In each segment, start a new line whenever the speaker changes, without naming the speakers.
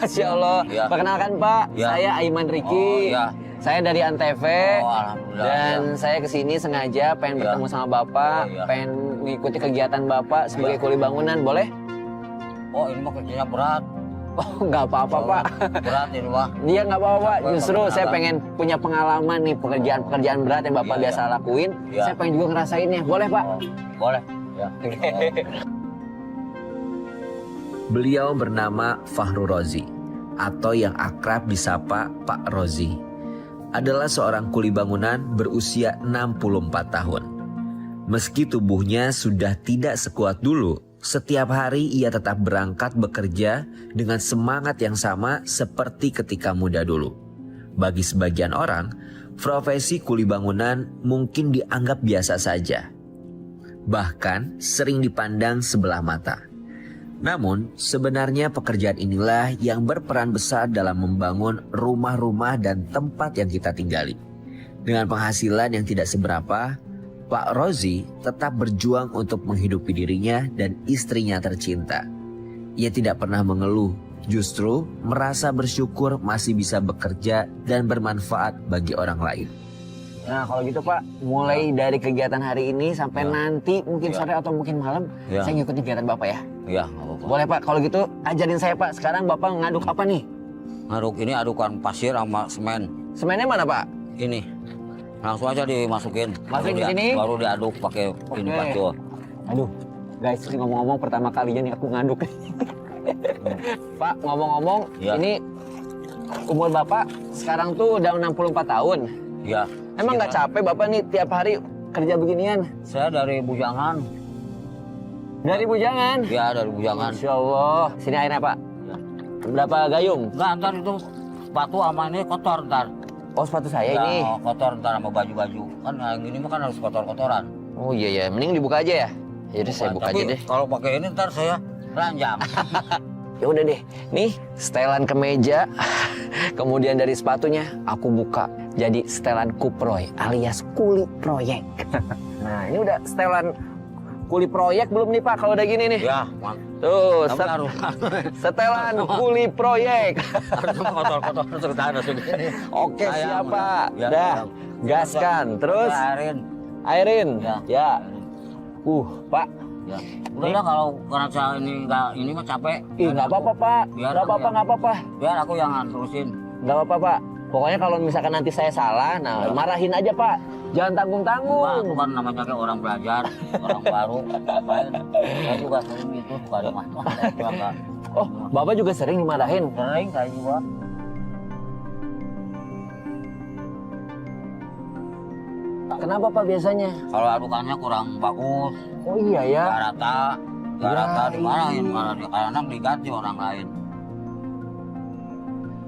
Masya Allah.
Ya.
Perkenalkan Pak,
Ya.
saya Aiman Riki.
Oh, ya.
Saya dari Antv.
Alhamdulillah.
Dan
Ya.
saya kesini sengaja pengen
Ya.
bertemu sama Bapak,
Oh, ya.
pengen mengikuti kegiatan Bapak sebagai kuli bangunan, boleh?
Oh, ini mah kerjanya berat.
Oh, nggak apa-apa Pak.
Berat ini mah.
Dia nggak apa-apa Pak.
Capek,
Justru
Bapak
saya
kenapa?
pengen punya pengalaman nih pekerjaan berat yang Bapak
Iya,
biasa lakuin.
Iya.
Saya pengen juga ngerasainnya, boleh Pak?
Oh, boleh. Ya.
Beliau bernama Fahru Rozi atau yang akrab disapa Pak Rozi. Adalah seorang kuli bangunan berusia 64 tahun. Meski tubuhnya sudah tidak sekuat dulu, setiap hari ia tetap berangkat bekerja dengan semangat yang sama seperti ketika muda dulu. Bagi sebagian orang, profesi kuli bangunan mungkin dianggap biasa saja. Bahkan sering dipandang sebelah mata. Namun, sebenarnya pekerjaan inilah yang berperan besar dalam membangun rumah-rumah dan tempat yang kita tinggali. Dengan penghasilan yang tidak seberapa, Pak Rozi tetap berjuang untuk menghidupi dirinya dan istrinya tercinta. Ia tidak pernah mengeluh, justru merasa bersyukur masih bisa bekerja dan bermanfaat bagi orang lain.
Nah kalau gitu Pak, mulai dari kegiatan hari ini sampai
Ya.
nanti mungkin
Ya.
sore atau mungkin malam,
Ya.
saya ngikutin kegiatan Bapak ya.
Iya, nggak apa-apa.
Boleh Pak, kalau gitu ajarin saya Pak. Sekarang Bapak ngaduk apa nih?
Ngaduk ini adukan pasir sama semen.
Semennya mana Pak?
Ini. Langsung aja dimasukin.
Masukin ke
Baru
sini?
Baru diaduk pakai ini
Oke.
pacul.
Aduh, guys, ini ngomong-ngomong pertama kalinya nih aku ngaduk. Pak, ngomong-ngomong,
Ya.
ini umur Bapak sekarang tuh udah 64 tahun.
Iya.
Emang nggak capek Bapak nih tiap hari kerja beginian?
Saya dari Bujangan.
Dari bujangan?
Iya, dari Bujangan.
Masya Allah. Sini airnya Pak.
Ya.
Berapa gayung?
Enggak, ntar itu sepatu sama ini kotor ntar.
Oh, sepatu saya
Ya,
ini.
kotor ntar sama baju-baju. Kan yang ini mah kan harus kotor-kotoran.
Oh iya ya, mending dibuka aja ya. Jadi saya buka
Tapi
aja deh.
kalau pakai ini ntar saya ranjang.
Ya udah deh. Nih, setelan kemeja. Kemudian dari sepatunya aku buka jadi setelan kuproy alias kuli proyek. Nah, ini udah setelan kuli proyek belum nih Pak kalau udah gini nih?
Ya,
Tuh,
tapi harus
setelan kuli proyek.
harus kotor-kotor terus ada segini.
Oke,
Sayang,
siap Pak.
ya,
Dah,
ya.
gaskan. Terus
Airin.
airin.
Ya.
Ya. Pak.
Ya. Udah dah kalau karena saya ini mah capek.
Ih, nggak apa-apa Pak.
Biar
Nggak
aku
apa-apa,
yang-
nggak apa-apa.
Biar aku yang terusin.
Nggak apa-apa Pak. Pokoknya kalau misalkan nanti saya salah, nah
Ya.
marahin aja Pak. Jangan
Wah,
tanggung-tanggung.
aku kan namanya kayak orang belajar, orang baru. Ngapain? Saya juga sering gitu, suka dimarahin.
Oh, Bapak juga sering dimarahin?
Sering saya juga.
Kenapa Pak biasanya?
Kalau adukannya kurang bagus,
Oh iya ya.
nggak rata, nggak
Ya,
rata dimarahin, malah kadang diganti orang lain.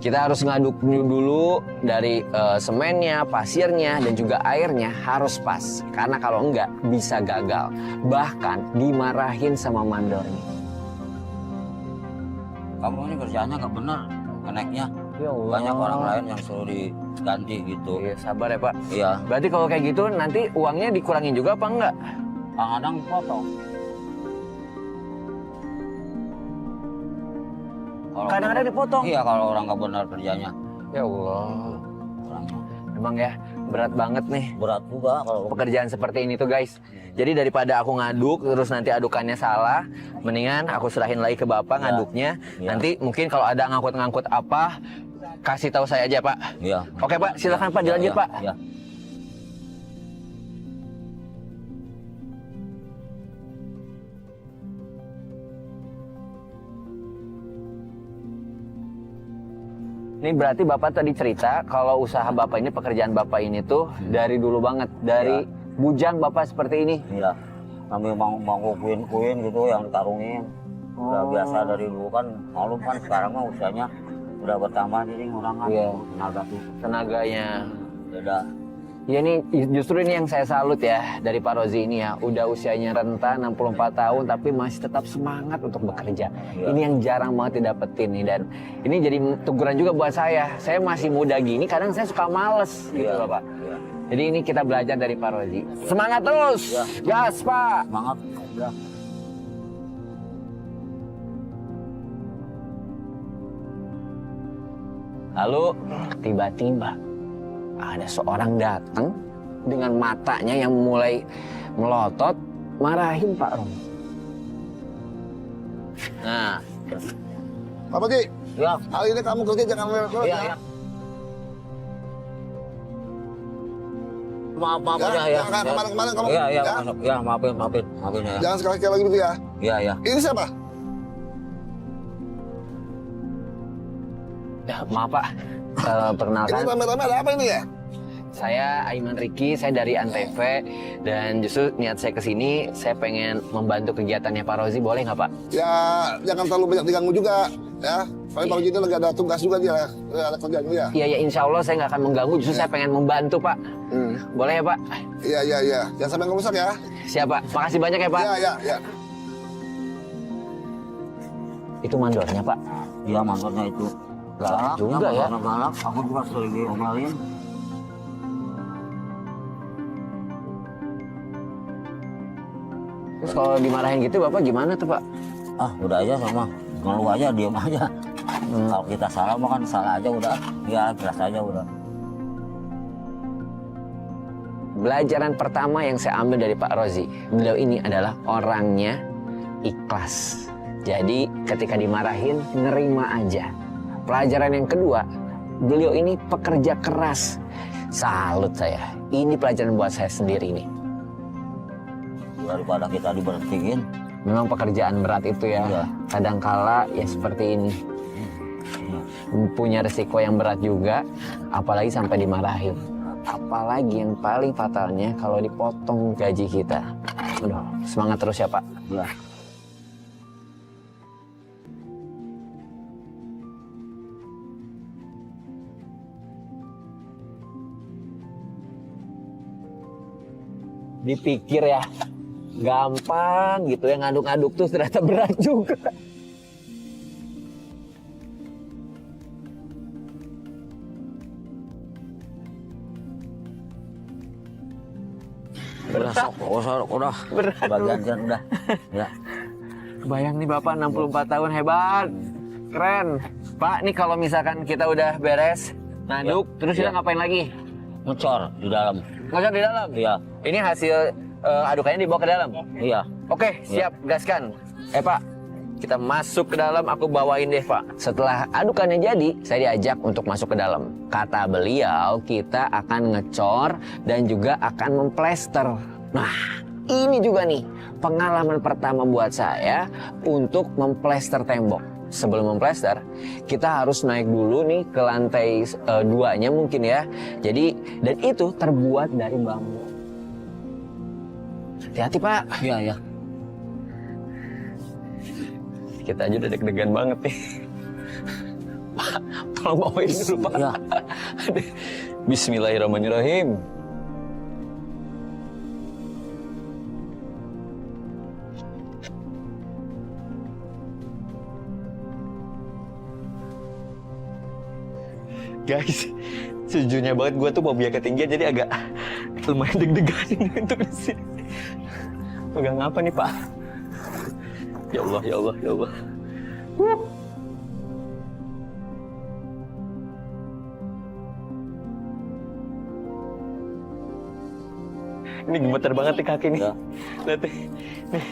Kita harus ngaduk dulu dari semennya, pasirnya, dan juga airnya harus pas. Karena kalau enggak bisa gagal. Bahkan dimarahin sama mandornya.
Kamu ini kerjanya nggak bener, keneknya.
Ya Allah.
Banyak orang lain yang suruh diganti gitu.
Iya, sabar ya Pak.
Iya,
Berarti kalau kayak gitu nanti uangnya dikurangin juga apa enggak?
kadang dipotong.
Kadang-kadang dipotong.
Iya, kalau orang nggak benar kerjanya.
Ya Allah.
Orangnya.
Emang ya berat banget nih
Berat juga kalau
pekerjaan seperti ini tuh guys. Jadi daripada aku ngaduk terus nanti adukannya salah, mendingan aku serahin lagi ke Bapak
Ya.
ngaduknya.
Ya.
Nanti mungkin kalau ada ngangkut-ngangkut apa, kasih tahu saya aja Pak.
Iya.
Oke Pak, silakan Pak, dilanjut
Iya,
Pak.
Iya.
Ini berarti Bapak tadi cerita kalau usaha Bapak ini, pekerjaan Bapak ini tuh dari dulu banget, dari bujang Bapak seperti ini.
Iya. Sambil mau kuin gitu yang dikarungin. Udah biasa dari dulu kan, maklum kan sekarang mah usianya udah bertambah jadi orang kan
Iya.
tenaga tuh
Tenaganya.
beda.
Ya ini justru ini yang saya salut ya dari Pak Rozi ini ya. Udah usianya renta 64 tahun tapi masih tetap semangat untuk bekerja.
Iya.
Ini yang jarang banget didapetin nih, dan ini jadi teguran juga buat saya. Saya masih muda gini kadang saya suka males gitu loh Pak.
Iya.
Jadi ini kita belajar dari Pak Rozi. Semangat terus.
Iya.
Gas Pak.
Semangat. Udah.
Lalu tiba-tiba ada seorang datang dengan matanya yang mulai melotot, marahin Pak Romi. Nah,
Pak Boji,
Ya,
hari ini kamu kerja jangan lewat-lewat
iya,
ya.
ya. Maaf
Ya,
aja ya.
jangan kemana-kemana kamu.
Iya, iya,
Ya.
masuk. Ya, maafin ya.
Jangan sekali-kali lagi gitu ya.
Iya, iya.
Ini siapa?
ya, maaf Pak.
Ini
Perkenalkan,
rame-rame ada apa ini ya?
saya Aiman Riki, saya dari Antv. Dan justru niat saya kesini, saya pengen membantu kegiatannya Pak Rozi, boleh nggak Pak?
Ya, jangan terlalu banyak diganggu juga. Ya, paling Pak Boji ini lagi ada tugas juga dia. Ada kerjaan dia.
Iya, ya insya Allah saya nggak akan mengganggu, justru saya pengen membantu Pak. Boleh ya Pak?
Iya, iya, iya. Jangan sampai ngerusak ya.
Siap Pak, makasih banyak ya Pak.
Iya, iya, iya.
Itu mandornya Pak.
Iya, mantannya itu. Galak
juga ya.
mantannya galak. Aku juga sering diomelin.
Terus kalau dimarahin gitu Bapak gimana tuh Pak?
Ah, udah aja sama. Ngeluh aja, diam aja. Kalau kita salah mah kan salah aja udah. Ya, jelas aja udah.
Pelajaran pertama yang saya ambil dari Pak Rozi, beliau ini adalah orangnya ikhlas. Jadi ketika dimarahin, nerima aja. Pelajaran yang kedua, beliau ini pekerja keras. Salut saya. Ini pelajaran buat saya sendiri nih.
Daripada kita diberhentiin.
Memang pekerjaan berat itu ya.
Iya.
Kadangkala ya seperti ini. Punya resiko yang berat juga, apalagi sampai dimarahin. Apalagi yang paling fatalnya kalau dipotong gaji kita. Aduh, semangat terus ya Pak.
Ya.
Dipikir ya gampang gitu ya, ngaduk-ngaduk tuh ternyata berat juga.
Udah sok, udah.
Berat.
Bagian udah. Ya.
Bayang nih Bapak 64 tahun, hebat. Keren. Pak, nih kalau misalkan kita udah beres ngaduk, terus kita
Ya.
ngapain lagi?
Ngecor di dalam.
Ngajak di dalam?
Iya.
Ini hasil adukannya dibawa ke dalam?
Iya.
Oke, siap, gaskan. Pak, kita masuk ke dalam, aku bawain deh Pak. Setelah adukannya jadi, saya diajak untuk masuk ke dalam. Kata beliau, kita akan ngecor dan juga akan memplester. Nah, ini juga nih pengalaman pertama buat saya untuk memplester tembok. Sebelum memplester, kita harus naik dulu nih ke lantai 2-nya mungkin ya. Jadi, dan itu terbuat dari bambu. Hati-hati Pak.
Iya, iya.
Kita aja udah deg-degan banget nih. Pak, tolong bawain dulu Pak.
Iya.
Bismillahirrahmanirrahim. Guys, sejujurnya banget gue tuh fobia ketinggian jadi agak lumayan deg-degan ini untuk di sini. Pegang apa nih Pak? Ya Allah, ya Allah, ya Allah. Ini gemeter banget nih kaki nih.
Ya.
Lihat nih. Nih.